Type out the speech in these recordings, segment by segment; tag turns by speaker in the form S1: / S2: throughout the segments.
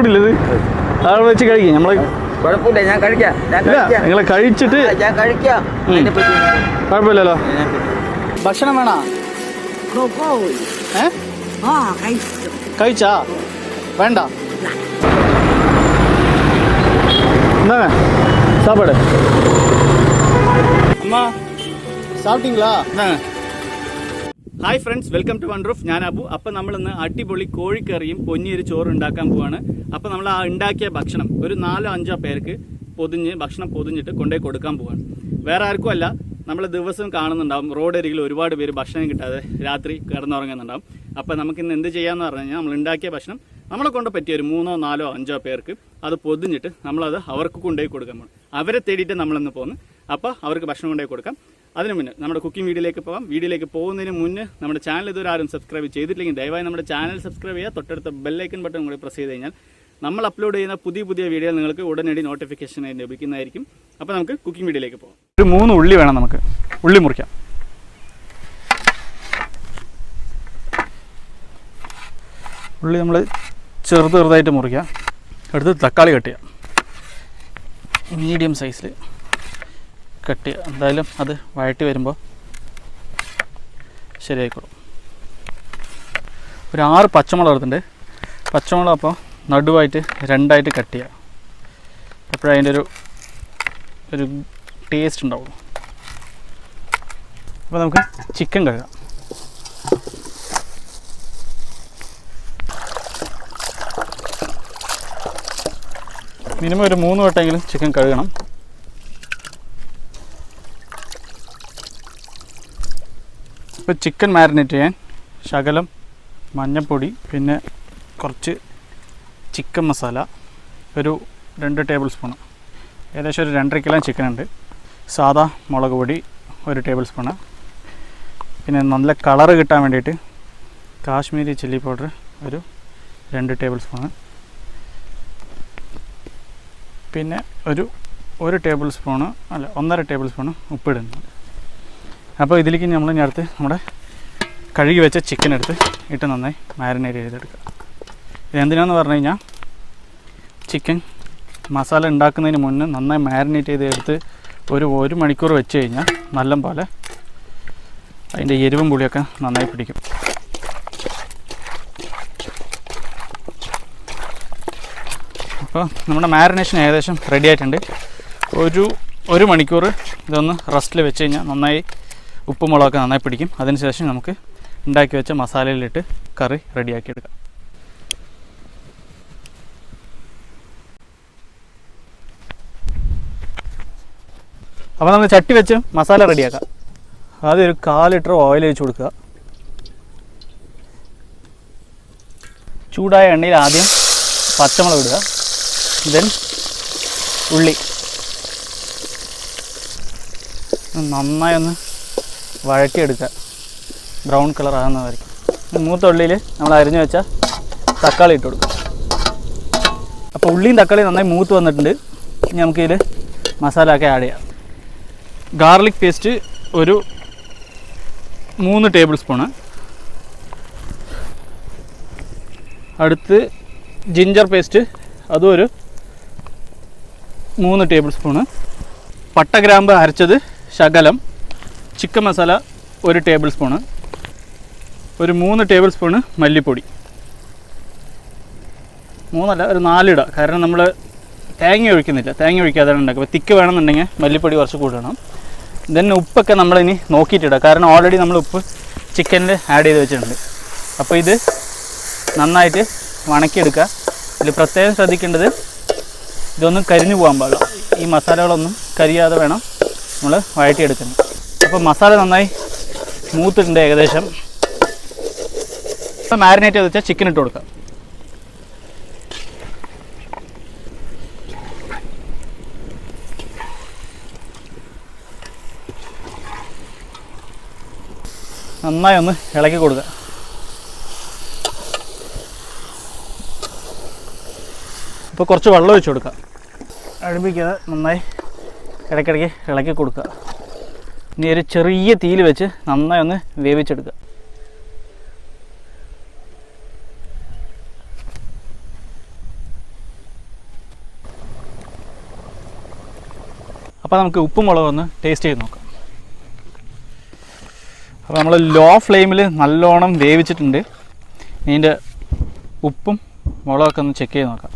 S1: കൂടില്ല ഇത് അവിടെ വെച്ച് കഴിക്കും നമ്മളെ
S2: കുഴപ്പമില്ല, ഞാൻ കഴിക്കാം.
S1: നിങ്ങൾ കഴിച്ചിട്ട്
S2: ഞാൻ കഴിക്കാം.
S1: കുഴപ്പമില്ലല്ലോ. ഭക്ഷണം വേണോ? കഴിച്ചാ വേണ്ട என்ன சாப்பாடு அம்மா சாப்பிட்டீங்களா? ഹായ് ഫ്രണ്ട്സ്, വെൽക്കം ടു ഓണറൂഫ്. ഞാൻ അബു. അപ്പോൾ നമ്മളിന്ന് അടിപൊളി കോഴിക്കറിയും പൊന്നിയൊരു ചോറും ഉണ്ടാക്കാൻ പോവാണ്. അപ്പോൾ നമ്മൾ ആ ഉണ്ടാക്കിയ ഭക്ഷണം ഒരു 4-5 പേർക്ക് ഭക്ഷണം പൊതിഞ്ഞിട്ട് കൊണ്ടുപോയി കൊടുക്കാൻ പോവാണ്. വേറെ ആർക്കും അല്ല, നമ്മൾ ദിവസം കാണുന്നുണ്ടാവും റോഡരികിൽ ഒരുപാട് പേര് ഭക്ഷണം കിട്ടാതെ രാത്രി കിടന്നുറങ്ങുന്നുണ്ടാവും. അപ്പോൾ നമുക്കിന്ന് എന്ത് ചെയ്യാമെന്ന് പറഞ്ഞു കഴിഞ്ഞാൽ, നമ്മൾ ഉണ്ടാക്കിയ ഭക്ഷണം നമ്മളെ കൊണ്ട് പറ്റിയ ഒരു 3-4-5 പേർക്ക് അത് പൊതിഞ്ഞിട്ട് നമ്മളത് അവർക്ക് കൊണ്ടുപോയി കൊടുക്കാൻ പോകണം. അവരെ തേടിയിട്ട് നമ്മളിന്ന് പോകുന്നു. അപ്പോൾ അവർക്ക് ഭക്ഷണം കൊണ്ടുപോയി കൊടുക്കാം. അതിന് മുന്നേ നമ്മുടെ കുക്കിംഗ് വീഡിയോയിലേക്ക് പോകാം. വീഡിയോയിലേക്ക് പോകുന്നതിന് മുന്നേ നമ്മുടെ ചാനൽ ഇതുവരെ ആരും സബ്സ്ക്രൈബ് ചെയ്തിട്ടില്ലെങ്കിൽ ദയവായി നമ്മുടെ ചാനൽ സബ്സ്ക്രൈബ് ചെയ്യുക. തൊട്ടടുത്ത ബെല്ലൈക്കൺ ബട്ടൺ കൂടി പ്രസ് ചെയ്ത് കഴിഞ്ഞാൽ നമ്മൾ അപ്ലോഡ് ചെയ്യുന്ന പുതിയ വീഡിയോ നിങ്ങൾക്ക് ഉടനടി നോട്ടിഫിക്കേഷനായി ലഭിക്കുന്നതായിരിക്കും. അപ്പോൾ നമുക്ക് കുക്കിംഗ് വീഡിയോയിലേക്ക് പോകാം. ഒരു 3 ഉള്ളി വേണം. നമുക്ക് ഉള്ളി മുറിക്കാം. ഉള്ളി നമ്മൾ ചെറുതായിട്ട് മുറിക്കാം. അടുത്ത് തക്കാളി കട്ട് ചെയ്യാം. മീഡിയം സൈസിൽ കട്ട് ചെയ്യുക. എന്തായാലും അത് വഴറ്റി വരുമ്പോൾ ശരിയായിക്കോളും. ഒരു 6 പച്ചമുളക് എടുത്തിട്ടുണ്ട്. പച്ചമുളക് അപ്പോൾ നടുവായിട്ട് 2ആയിട്ട് കട്ട് ചെയ്യുക. അപ്പോഴേ അതിൻ്റെ ഒരു ടേസ്റ്റ് ഉണ്ടാവുള്ളൂ. അപ്പോൾ നമുക്ക് ചിക്കൻ കഴുകാം. മിനിമം ഒരു 3 വട്ടമെങ്കിലും ചിക്കൻ കഴുകണം. ഇപ്പോൾ ചിക്കൻ മാരിനേറ്റ് ചെയ്യാൻ ശകലം മഞ്ഞൾപ്പൊടി, പിന്നെ കുറച്ച് ചിക്കൻ മസാല, ഒരു 2 ടേബിൾ സ്പൂണ്, ഏകദേശം ഒരു 2.5 കിലോ ചിക്കൻ ഉണ്ട്. സാദാ മുളക് പൊടി 1 ടേബിൾ സ്പൂണ്, പിന്നെ നല്ല കളറ് കിട്ടാൻ വേണ്ടിയിട്ട് കാശ്മീരി ചില്ലി പൗഡർ ഒരു 2 ടേബിൾ സ്പൂണ്, പിന്നെ ഒരു ടേബിൾ സ്പൂണ് അല്ല 1.5 ടേബിൾ സ്പൂണ് ഉപ്പിടുന്നുണ്ട്. അപ്പോൾ ഇതിലേക്ക് നമ്മൾ അടുത്ത് നമ്മുടെ കഴുകി വെച്ച ചിക്കൻ എടുത്ത് ഇട്ട് നന്നായി മാരിനേറ്റ് ചെയ്തെടുക്കുക. ഇതെന്തിനാന്ന് പറഞ്ഞു കഴിഞ്ഞാൽ, ചിക്കൻ മസാല ഉണ്ടാക്കുന്നതിന് മുന്നേ നന്നായി മാരിനേറ്റ് ചെയ്തെടുത്ത് ഒരു മണിക്കൂർ വെച്ച് കഴിഞ്ഞാൽ നല്ല പോലെ അതിൻ്റെ എരിവും പുളിയൊക്കെ നന്നായി പിടിക്കും. അപ്പോൾ നമ്മുടെ മാരിനേഷൻ ഏകദേശം റെഡി ആയിട്ടുണ്ട്. ഒരു മണിക്കൂർ ഇതൊന്ന് റെസ്റ്റിൽ വെച്ച് കഴിഞ്ഞാൽ നന്നായി ഉപ്പും മുളകൊക്കെ നന്നായി പിടിക്കും. അതിനുശേഷം നമുക്ക് ഉണ്ടാക്കി വെച്ച മസാലയിലിട്ട് കറി റെഡിയാക്കി എടുക്കാം. അപ്പോൾ നമുക്ക് ചട്ടി വെച്ച് മസാല റെഡിയാക്കാം. ആദ്യം ഒരു 1/4 ലിറ്റർ ഓയിൽ ഒഴിച്ച് കൊടുക്കുക. ചൂടായ എണ്ണയിൽ ആദ്യം പച്ചമുളക് ഇടുക, ദെൻ ഉള്ളി നന്നായി ഒന്ന് വഴറ്റിയെടുക്കുക, ബ്രൗൺ കളർ ആകുന്നതായിരിക്കും. മൂത്ത ഉള്ളിയിൽ നമ്മൾ അരിഞ്ഞു വെച്ച തക്കാളി ഇട്ട് കൊടുക്കുക. അപ്പോൾ ഉള്ളിയും തക്കാളിയും നന്നായി മൂത്ത് വന്നിട്ടുണ്ട്. ഇനി നമുക്കിതിൽ മസാല ഒക്കെ ആഡ് ചെയ്യാം. ഗാർലിക് പേസ്റ്റ് ഒരു 3 ടേബിൾ സ്പൂണ്, അടുത്ത് ജിഞ്ചർ പേസ്റ്റ് അതും ഒരു 3 ടേബിൾ സ്പൂണ്, പട്ട ഗ്രാമ്പ് അരച്ചത് ശകലം, ചിക്കൻ മസാല 1 ടേബിൾ സ്പൂണ്, ഒരു 3 ടേബിൾ സ്പൂണ് മല്ലിപ്പൊടി, 3 അല്ല ഒരു 4 ഇടുക. കാരണം നമ്മൾ തേങ്ങ ഒഴിക്കുന്നില്ല, തേങ്ങ ഒഴിക്കാതെ ഉണ്ടാക്കുക. അപ്പോൾ തിക്ക് വേണമെന്നുണ്ടെങ്കിൽ മല്ലിപ്പൊടി കുറച്ച് കൂട്ടണം. ദെൻ ഉപ്പൊക്കെ നമ്മളിനി നോക്കിയിട്ടിടുക, കാരണം ഓൾറെഡി നമ്മൾ ഉപ്പ് ചിക്കനിൽ ആഡ് ചെയ്ത് വെച്ചിട്ടുണ്ട്. അപ്പോൾ ഇത് നന്നായിട്ട് വണക്കിയെടുക്കുക. ഇതിൽ പ്രത്യേകം ശ്രദ്ധിക്കേണ്ടത് ഇതൊന്നും കരിഞ്ഞു പോകാൻ പാടില്ല. ഈ മസാലകളൊന്നും കരിയാതെ വേണം നമ്മൾ വഴറ്റിയെടുക്കുന്നത്. അപ്പോൾ മസാല നന്നായി മൂത്തിട്ടുണ്ട് ഏകദേശം. ഇപ്പോൾ മാരിനേറ്റ് ചെയ്ത് വെച്ചാൽ ചിക്കൻ ഇട്ട് കൊടുക്കാം. നന്നായി ഒന്ന് ഇളക്കി കൊടുക്കുക. ഇപ്പോൾ കുറച്ച് വെള്ളം ഒഴിച്ച് കൊടുക്കുക. അടുപ്പിക്കാതെ നന്നായി ഇടയ്ക്കിടയ്ക്ക് ഇളക്കി കൊടുക്കുക. ഇനി ഒരു ചെറിയ തീയിൽ വെച്ച് നന്നായി ഒന്ന് വേവിച്ചെടുക്കുക. അപ്പോൾ നമുക്ക് ഉപ്പും മുളകും ഒന്ന് ടേസ്റ്റ് ചെയ്ത് നോക്കാം. അപ്പോൾ നമ്മൾ ലോ ഫ്ലെയിമിൽ നല്ലോണം വേവിച്ചിട്ടുണ്ട്. ഇതിൻ്റെ ഉപ്പും മുളകൊക്കെ ഒന്ന് ചെക്ക് ചെയ്ത് നോക്കാം.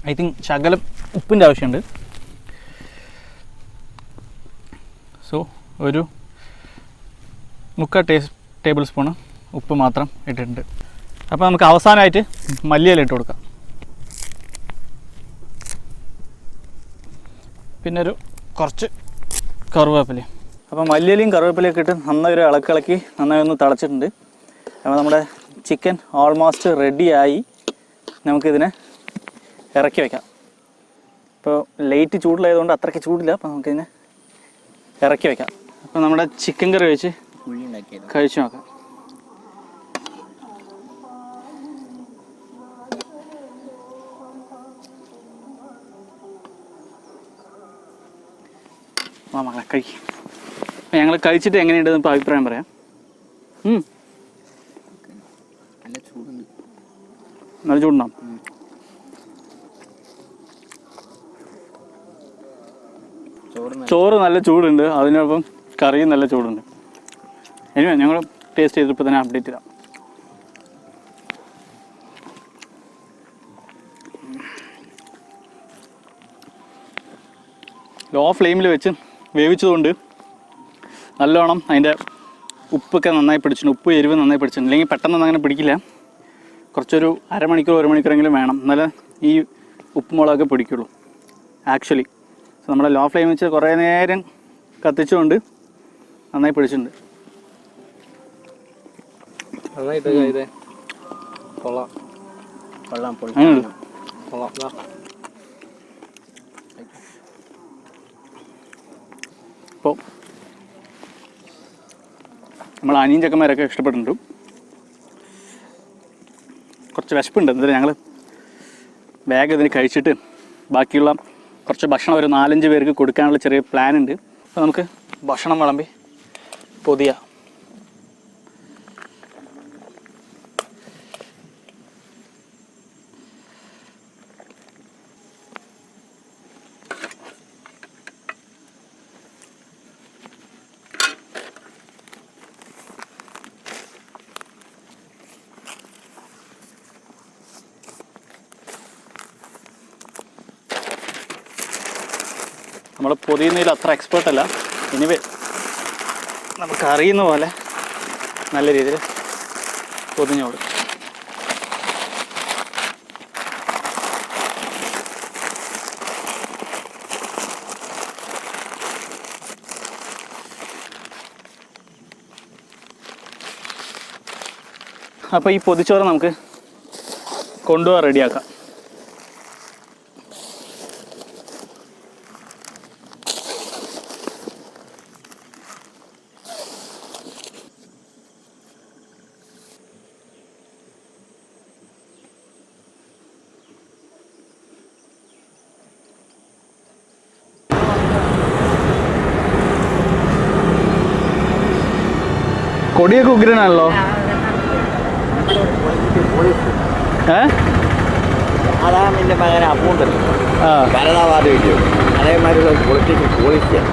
S1: ഐ തിങ്ക് ശകലം ഉപ്പിൻ്റെ ആവശ്യമുണ്ട്. സോ ഒരു 3/4 ടേബിൾ സ്പൂണ് ഉപ്പ് മാത്രം ഇട്ടിട്ടുണ്ട്. അപ്പോൾ നമുക്ക് അവസാനമായിട്ട് മല്ലിയില ഇട്ട് കൊടുക്കാം. പിന്നെ ഒരു കുറച്ച് കറുവേപ്പില. അപ്പോൾ മല്ലിയിലയും കറുവേപ്പിലയൊക്കെ ഇട്ട് നന്നായി ഒരു ഇളക്കി നന്നായി ഒന്ന് തിളച്ചിട്ടുണ്ട്. അപ്പോൾ നമ്മുടെ ചിക്കൻ ഓൾമോസ്റ്റ് റെഡിയായി. നമുക്കിതിനെ ഇറക്കി വയ്ക്കാം. ഇപ്പോൾ ലൈറ്റ് ചൂടിലായതുകൊണ്ട് അത്രയ്ക്ക് ചൂടില്ല. അപ്പോൾ നമുക്കിതിനെ ഇറക്കി വയ്ക്കാം. അപ്പോൾ നമ്മുടെ ചിക്കൻ കറി വെച്ച് കഴിച്ചു നോക്കാം. മകളെ കഴിക്കും. ഞങ്ങൾ കഴിച്ചിട്ട് എങ്ങനെയുണ്ടെന്ന് ഇപ്പോൾ അഭിപ്രായം പറയാം. നല്ല ചൂടുണ്ടാവും. ചോറ് നല്ല ചൂടുണ്ട്, അതിനൊപ്പം കറിയും നല്ല ചൂടുണ്ട്. ഇനി ഞങ്ങൾ ടേസ്റ്റ് ചെയ്തിപ്പോൾ തന്നെ അപ്ഡേറ്റ് ചെയ്യാം. ലോ ഫ്ലെയിമിൽ വെച്ച് വേവിച്ചതുകൊണ്ട് നല്ലോണം അതിൻ്റെ ഉപ്പൊക്കെ നന്നായി പിടിച്ചിട്ടുണ്ട്. ഉപ്പ് എരിവ് നന്നായി പിടിച്ചിട്ടുണ്ട്. അല്ലെങ്കിൽ പെട്ടെന്നൊന്നും അങ്ങനെ പിടിക്കില്ല. കുറച്ചൊരു അരമണിക്കൂർ 1 മണിക്കൂറെങ്കിലും വേണം, എന്നാലേ ഈ ഉപ്പ് മുളകൊക്കെ പിടിക്കുള്ളൂ ആക്ച്വലി. സോ നമ്മുടെ ലോ ഫ്ലെയിം വെച്ച് കുറേ നേരം കത്തിച്ചുകൊണ്ട് നന്നായി പിടിച്ചിട്ടുണ്ട്. അപ്പോൾ നമ്മൾ അനിയൻ ചെക്കന്മാരൊക്കെ ഇഷ്ടപ്പെട്ടിട്ടുണ്ട്. കുറച്ച് വിശപ്പുണ്ട്. എന്നിട്ട് ഞങ്ങൾ ബാഗ് ഇതിന് കഴിച്ചിട്ട് ബാക്കിയുള്ള കുറച്ച് ഭക്ഷണം ഒരു 4-5 പേർക്ക് കൊടുക്കാനുള്ള ചെറിയ പ്ലാൻ ഉണ്ട്. അപ്പോൾ നമുക്ക് ഭക്ഷണം വിളമ്പി പൊതിയാം. നമ്മൾ പൊതിയുന്നതിൽ അത്ര എക്സ്പേർട്ടല്ല. എനിവേ നമുക്ക് അറിയുന്ന പോലെ നല്ല രീതിയിൽ പൊതിഞ്ഞു കൊടുക്കും. അപ്പോൾ ഈ പൊതിച്ചോറ് നമുക്ക് കൊണ്ടുപോകാൻ റെഡിയാക്കാം. കൊടിയൊക്കെ ഉഗ്രനാണല്ലോ.
S2: അതാമിൻ്റെ മകൻ അപ്പൂണ്ടല്ലോ, ഭരതാവാദം ഇല്ലയോ, അതേമാതിരിയുള്ള പൊളിറ്റിക്കൽ പോളിസിയാണ്.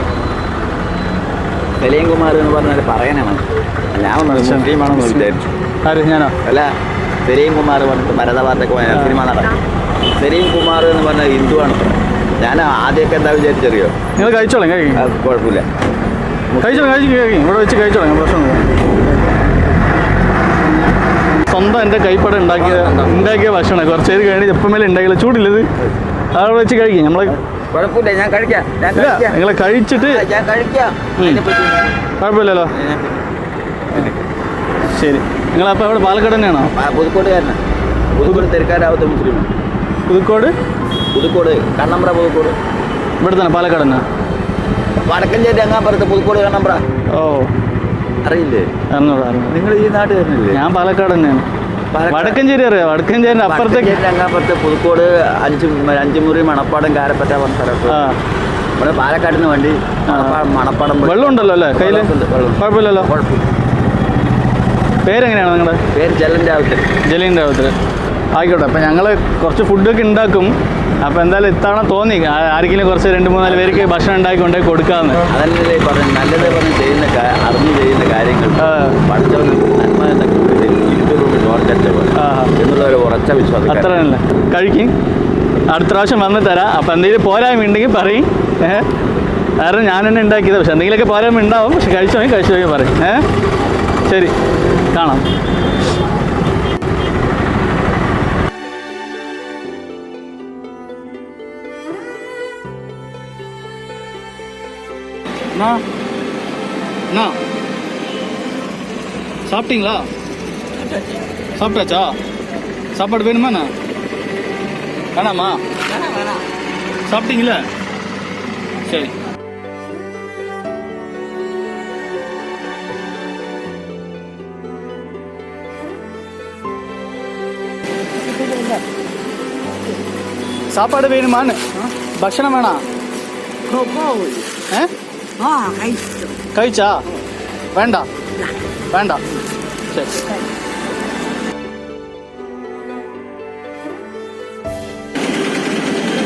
S2: സലീം കുമാർ എന്ന് പറഞ്ഞാൽ പറയാനാണ്. ഞാൻ മുസ്ലിമാണെന്ന് വിചാരിച്ചു.
S1: ഞാനോ
S2: അല്ല, സലീം കുമാർ പറഞ്ഞിട്ട് ഭരതവാദമൊക്കെ സിനിമ നടക്കും. സലീം കുമാർ എന്ന് പറഞ്ഞാൽ ഹിന്ദുവാണ്. ഞാൻ ആദ്യമൊക്കെ എന്താ വിചാരിച്ചറിയോ?
S1: നിങ്ങൾ കഴിച്ചോളാം, കഴിക്കും,
S2: കുഴപ്പമില്ല,
S1: കഴിച്ചോളാം, കഴിക്കും, ഇവിടെ വെച്ച് കഴിച്ചോളാം, പ്രശ്നമൊന്നുമില്ല. സ്വന്തം എൻ്റെ കൈപ്പട ഉണ്ടാക്കിയ ഭക്ഷണം കുറച്ച് പേര് കഴിഞ്ഞ് എപ്പം മേലെ ഉണ്ടാക്കില്ല. ചൂടില്ലത് അവിടെ വെച്ച് കഴിക്കും. നമ്മൾ
S2: കുഴപ്പമില്ല, ഞാൻ കഴിക്കാം.
S1: നിങ്ങൾ കഴിച്ചിട്ട്
S2: ഞാൻ കഴിക്കാം,
S1: കുഴപ്പമില്ലല്ലോ. ശരി, നിങ്ങളപ്പോൾ അവിടെ പാലക്കാട് തന്നെയാണോ?
S2: പുതുക്കോട്ടുകാരനാണ്. പുതുക്കോട് തെരക്കാരാവത്തെ മുസ്ലിം. പുതുക്കോട് കണ്ണമ്പ്ര. പുതുക്കോട്
S1: ഇവിടെ തന്നെ, പാലക്കാട് തന്നെ.
S2: വടക്കഞ്ചേരി അങ്ങാപ്പുറത്ത് പുതുക്കോട് കണ്ണമ്പ്ര.
S1: ഓ, അറിയില്ലേ?
S2: നിങ്ങൾ ഈ നാട്ടുകാരനല്ലേ?
S1: ഞാൻ പാലക്കാട് തന്നെയാണ്. വടക്കഞ്ചേരി അറിയാം. വടക്കഞ്ചേരി അപ്പുറത്തേക്ക്
S2: അങ്ങാപ്പുറത്ത് പുതുക്കോട്, അഞ്ചുമുറി, മണപ്പാടം, കാരപ്പറ്റ പറഞ്ഞ സ്ഥലത്ത്. പാലക്കാട് നിന്ന് വണ്ടി മണപ്പാടം.
S1: വെള്ളം ഉണ്ടല്ലോ അല്ലേ കയ്യിൽ? കുഴപ്പമില്ലല്ലോ.
S2: കുഴപ്പമില്ല.
S1: പേരെങ്ങനെയാണ് നിങ്ങളുടെ?
S2: പേര് ജലീൻ രാവുത്തർ.
S1: ആയിക്കോട്ടെ. അപ്പം ഞങ്ങൾ കുറച്ച് ഫുഡൊക്കെ ഉണ്ടാക്കും. അപ്പോൾ എന്തായാലും ഇത്തവണ തോന്നി ആരെങ്കിലും കുറച്ച് 2-3 പേർക്ക് ഭക്ഷണം ഉണ്ടാക്കി കൊണ്ടുപോയി കൊടുക്കാമെന്ന്.
S2: അതല്ലേ പറഞ്ഞു, നല്ലത് പറഞ്ഞ് ചെയ്യുന്ന അറിഞ്ഞ് ചെയ്യുന്ന കാര്യങ്ങൾ പഠിച്ചവന് നന്മ എന്നുള്ള ഒരു ഉറച്ച വിശ്വാസം.
S1: അത്ര തന്നെ കഴിക്കും. അടുത്ത പ്രാവശ്യം വന്ന് തരാം. അപ്പം എന്തെങ്കിലും പോരായ്മയുണ്ടെങ്കിൽ പറയും. കാരണം ഞാൻ തന്നെ ഉണ്ടാക്കിയത്. പക്ഷെ എന്തെങ്കിലുമൊക്കെ പോരായ്മ ഉണ്ടാവും. പക്ഷെ കഴിച്ചു നോക്കി പറയും. ശരി, കാണാം. சாப்பிட்டீங்களா? சாப்பிட்டாச்சா? சாப்பாடு வேணுமாண்ணா? வேணாமா? சாப்பிட்டீங்களா? சரி. சாப்பாடு வேணுமான்னு? பக்ஷணம் வேணாம்? കഴിച്ചാ? വേണ്ട വേണ്ട. ശരി.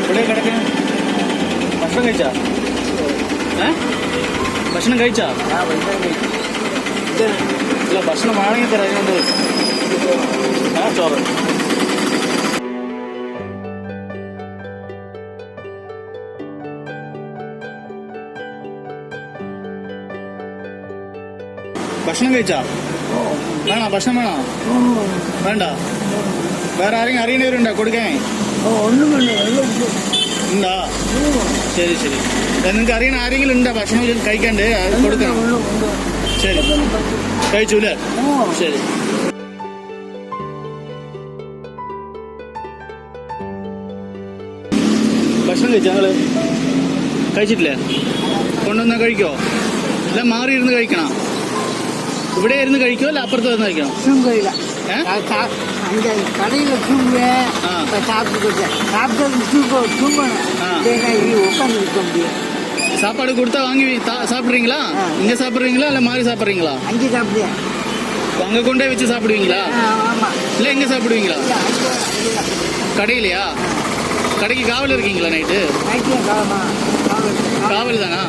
S1: ഇവിടെ കിടക്കുന്നു. ഭക്ഷണം കഴിച്ചാ? ഭക്ഷണം കഴിച്ചാ? ഇല്ല, ഭക്ഷണം വേണമെങ്കിൽ തരാം. അതിനോട് ചോറ്. ഭക്ഷണം കഴിച്ചാ? വേണോ? ഭക്ഷണം വേണോ? വേണ്ട. വേറെ ആരെങ്കിലും അറിയണവരുണ്ടോ കൊടുക്കാൻ? ഉണ്ടാ? ശരി ശരി. നിങ്ങൾക്ക് അറിയണ ആരെങ്കിലും ഉണ്ടോ ഭക്ഷണം കഴിക്കാണ്ട് കൊടുക്കണം? ശരി. കഴിച്ചൂല്ലേ? ശരി. ഭക്ഷണം കഴിച്ചാ നിങ്ങള്? കഴിച്ചിട്ടില്ലേ? കൊണ്ടുവന്നാ കഴിക്കോ? അല്ല മാറിയിരുന്ന് കഴിക്കണം? ഇവിടെ ഇരുന്ന് കഴിക്കോ അല്ല അപ്പുറത്ത് വന്ന് കഴിക്കണം? சாப்பாடு கொடுத்தா வாங்கி சாப்பிடுறீங்களா? இங்க சாப்பிடுறீங்களா இல்ல மாறி சாப்பிடுறீங்களா? அங்க கொண்டே வச்சு சாப்பிடுவீங்களா இல்ல எங்க சாப்பிடுவீங்களா? கடையிலையா? கடைக்கு காவல் இருக்கீங்களா? நைட்டு காவல் தானா?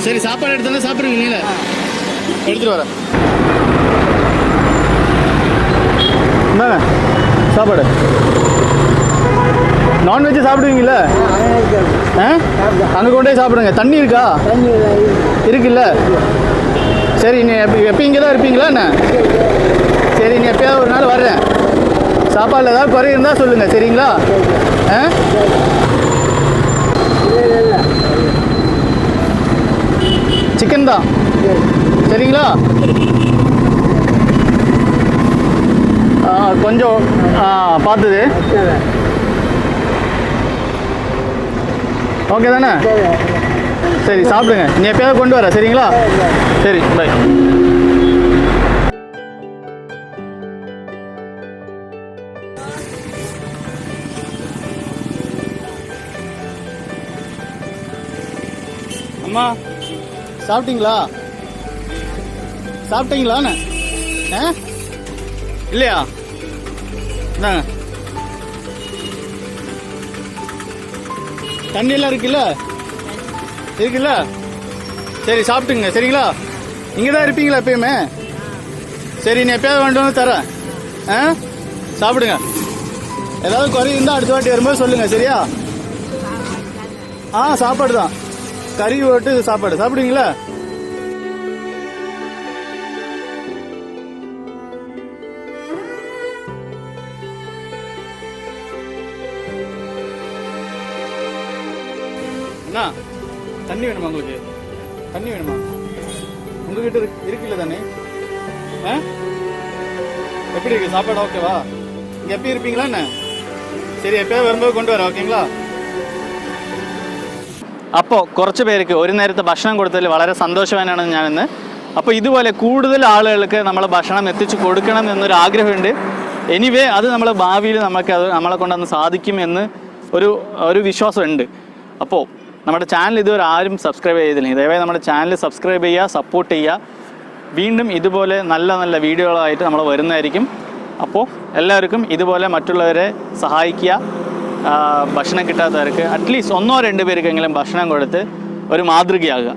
S1: சரி, சாப்பாடு எடுத்தாலும் சாப்பிடுவீங்களா? எடுத்துட்டு வரேன். என்னங்க சாப்பாடு? நான்வெஜ் சாப்பிடுவீங்களா? அங்கே கொண்டே சாப்பிடுங்க. தண்ணி இருக்கா? இருக்குல்ல? சரி, நீ எப்போ இங்கே தான் இருப்பீங்களா என்ன? சரி, நீ எப்பயாவது ஒரு நாள் வர்றேன். சாப்பாடில் ஏதாவது குறை இருந்தால் சொல்லுங்கள். சரிங்களா? சிக்கன் தான். சரிங்களா? கொஞ்சம் பார்த்துது. ஓகே தானே? சரி, சாப்பிடுங்க. நீ எப்பயாவது கொண்டு வர. சரிங்களா? சரி, பை. அம்மா சாப்பிட்டீங்களா? சாப்பிட்டீங்களாண்ணே? இல்லையா? இந்தாங்க. தண்ணியெல்லாம் இருக்குல்ல? இருக்குல்ல? சரி, சாப்பிட்டுங்க. சரிங்களா? இங்கே தான் இருப்பீங்களா எப்பயுமே? சரி, நீ எப்பயாவது வேண்டாம் தரேன். சாப்பிடுங்க. ஏதாவது குறை இருந்தால் அடுத்த வாட்டி வரும்போது சொல்லுங்கள். சரியா? சாப்பாடு தான். கறி போட்டு சாப்பாடு சாப்பிடுவீங்களா? அண்ணா, தண்ணி வேணுமா உங்களுக்கு? தண்ணி வேணுமா? உங்ககிட்ட இருக்குல்ல தண்ணி? எப்படி இருக்கு சாப்பாடு? ஓகேவா? இங்க எப்படி இருப்பீங்களா என்ன? சரி, எப்பயாவது வரும்போது கொண்டு வர. ஓகேங்களா? അപ്പോൾ കുറച്ച് പേർക്ക് ഒരു നേരത്തെ ഭക്ഷണം കൊടുത്തതിൽ വളരെ സന്തോഷവാനാണ് ഞാനിന്ന്. അപ്പോൾ ഇതുപോലെ കൂടുതൽ ആളുകൾക്ക് നമ്മൾ ഭക്ഷണം എത്തിച്ചു കൊടുക്കണം എന്നൊരു ആഗ്രഹമുണ്ട്. എനിവേ അത് നമ്മൾ ഭാവിയിൽ നമുക്കത് നമ്മളെ കൊണ്ടൊന്ന് സാധിക്കുമെന്ന് ഒരു വിശ്വാസമുണ്ട്. അപ്പോൾ നമ്മുടെ ചാനൽ ഇതുവരെ ആരും സബ്സ്ക്രൈബ് ചെയ്തില്ലെങ്കിൽ ദയവായി നമ്മുടെ ചാനൽ സബ്സ്ക്രൈബ് ചെയ്യുക, സപ്പോർട്ട് ചെയ്യുക. വീണ്ടും ഇതുപോലെ നല്ല നല്ല വീഡിയോകളായിട്ട് നമ്മൾ വരുന്നതായിരിക്കും. അപ്പോൾ എല്ലാവർക്കും ഇതുപോലെ മറ്റുള്ളവരെ സഹായിക്കുക. ഭക്ഷണം കിട്ടാത്തവർക്ക് അറ്റ്ലീസ്റ്റ് 1-2 പേർക്കെങ്കിലും ഭക്ഷണം കൊടുത്ത് ഒരു മാതൃകയാകുക.